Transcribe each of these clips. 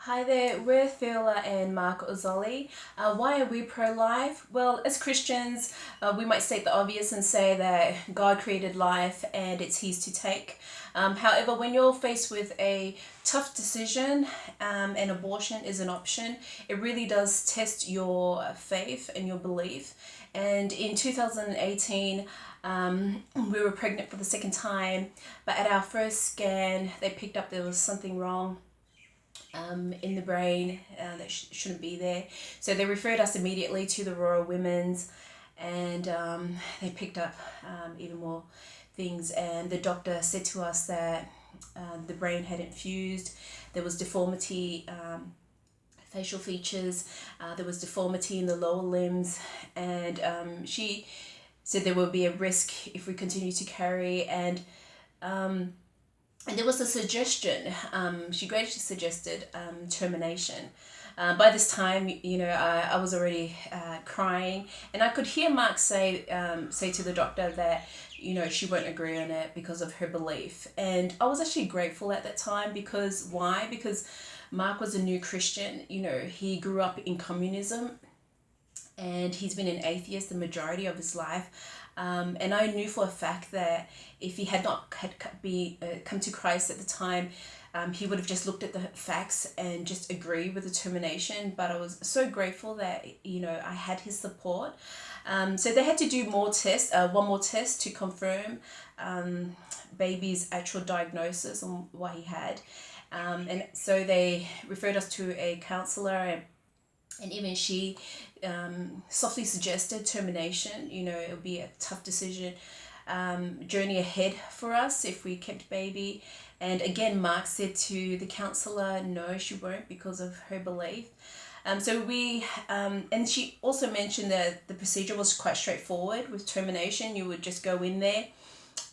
Hi there, we're Phila and Mark Ozoli. Why are we pro-life? Well, as Christians, we might state the obvious and say that God created life and it's His to take. However, when you're faced with a tough decision and abortion is an option, it really does test your faith and your belief. And in 2018, we were pregnant for the second time, but at our first scan, they picked up there was something wrong in the brain that shouldn't be there. So they referred us immediately to the Royal Women's, and they picked up even more things. And the doctor said to us that the brain hadn't fused, there was deformity. Facial features, there was deformity in the lower limbs, and she said there will be a risk if we continue to carry. And there was a suggestion, she graciously suggested termination. By this time, I was already crying, and I could hear Mark say to the doctor that, she won't agree on it because of her belief. And I was actually grateful at that time because why? Because Mark was a new Christian. He grew up in communism and he's been an atheist the majority of his life. And I knew for a fact that if he had not come to Christ at the time, he would have just looked at the facts and just agreed with the termination. But I was so grateful that I had his support. So they had to do one more test to confirm baby's actual diagnosis on what he had. And so they referred us to a counselor, and even she softly suggested termination. It would be a tough decision, journey ahead for us if we kept baby. And again, Mark said to the counselor, no, she won't because of her belief. And she also mentioned that the procedure was quite straightforward with termination. You would just go in there,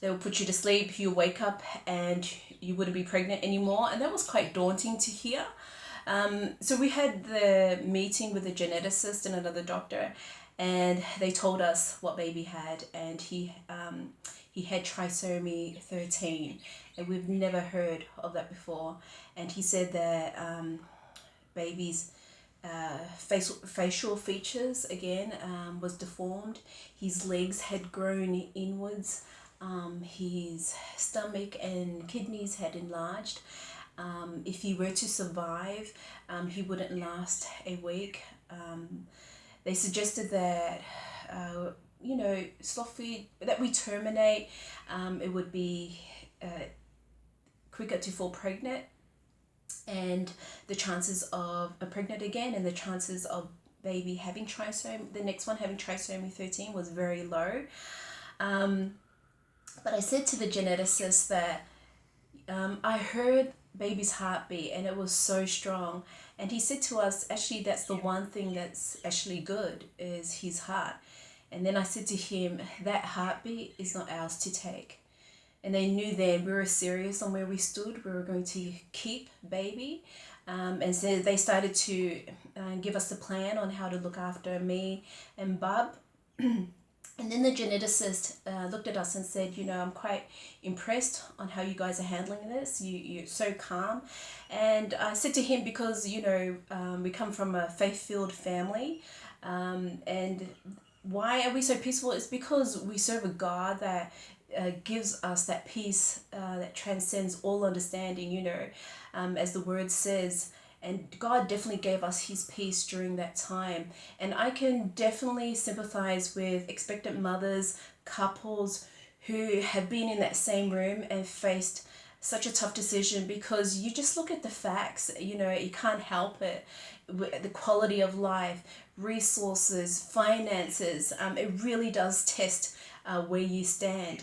they will put you to sleep, you wake up, and you wouldn't be pregnant anymore. And that was quite daunting to hear. So we had the meeting with a geneticist and another doctor, and they told us what baby had, and he had trisomy 13, and we've never heard of that before. And he said that baby's facial features again was deformed. His legs had grown inwards. His stomach and kidneys had enlarged. If he were to survive, he wouldn't last a week. They suggested that, softly, that we terminate. It would be quicker to fall pregnant, and the chances of pregnant again, and the chances of baby having the next one having trisomy 13 was very low. But I said to the geneticist that I heard baby's heartbeat and it was so strong, and he said to us, actually that's the one thing that's actually good is his heart. And then I said to him, that heartbeat is not ours to take. And they knew then we were serious on where we stood. We were going to keep baby. And so they started to give us a plan on how to look after me and Bub. And then the geneticist looked at us and said, I'm quite impressed on how you guys are handling this. You're so calm. And I said to him, because, we come from a faith-filled family, and why are we so peaceful? It's because we serve a God that gives us that peace that transcends all understanding, as the word says. And God definitely gave us his peace during that time. And I can definitely sympathize with expectant mothers, couples who have been in that same room and faced such a tough decision, because you just look at the facts, you can't help it. The quality of life, resources, finances, it really does test where you stand.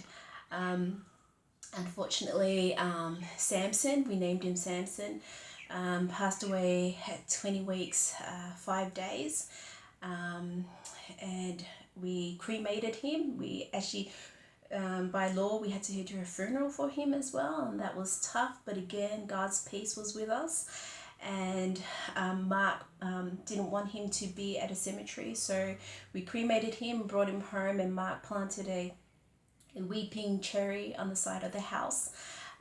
Unfortunately, Samson, we named him Samson, passed away at 20 weeks, 5 days, and we cremated him. We actually, by law, we had to do a funeral for him as well, and that was tough, but again, God's peace was with us. And Mark didn't want him to be at a cemetery, so we cremated him, brought him home, and Mark planted a weeping cherry on the side of the house,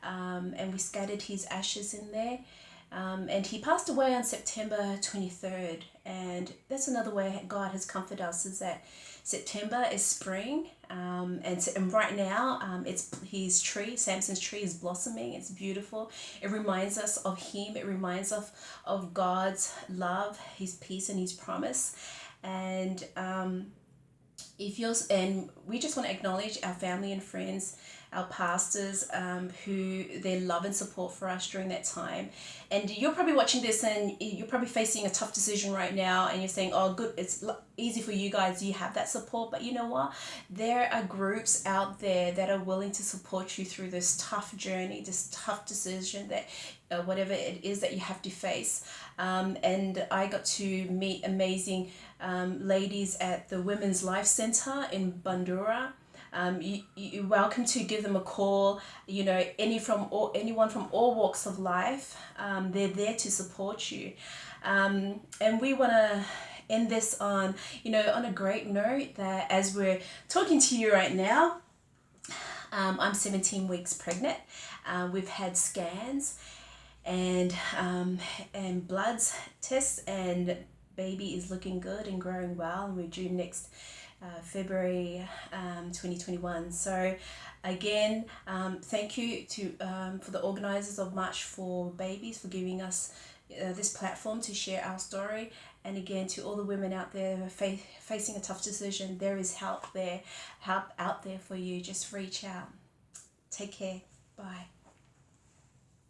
and we scattered his ashes in there. And he passed away on September 23rd. And that's another way God has comforted us, is that September is spring, and right now, it's his tree, Samson's tree, is blossoming. It's beautiful. It reminds us of him. It reminds us of God's love, his peace, and his promise. And and we just want to acknowledge our family and friends, our pastors, who their love and support for us during that time. And you're probably watching this and you're probably facing a tough decision right now, and you're saying, oh good, it's easy for you guys, you have that support. But you know what, there are groups out there that are willing to support you through this tough journey, this tough decision, that whatever it is that you have to face. And I got to meet amazing ladies at the Women's Life Center in Bandura. You're welcome to give them a call. You know, anyone from all walks of life, they're there to support you. And we want to end this on, on a great note, that as we're talking to you right now, I'm 17 weeks pregnant. We've had scans and bloods tests, and baby is looking good and growing well, and we're due next February 2021. So again, thank you to for the organizers of March for Babies for giving us this platform to share our story. And again, to all the women out there who are facing a tough decision, there is help out there for you. Just reach out. Take care. Bye.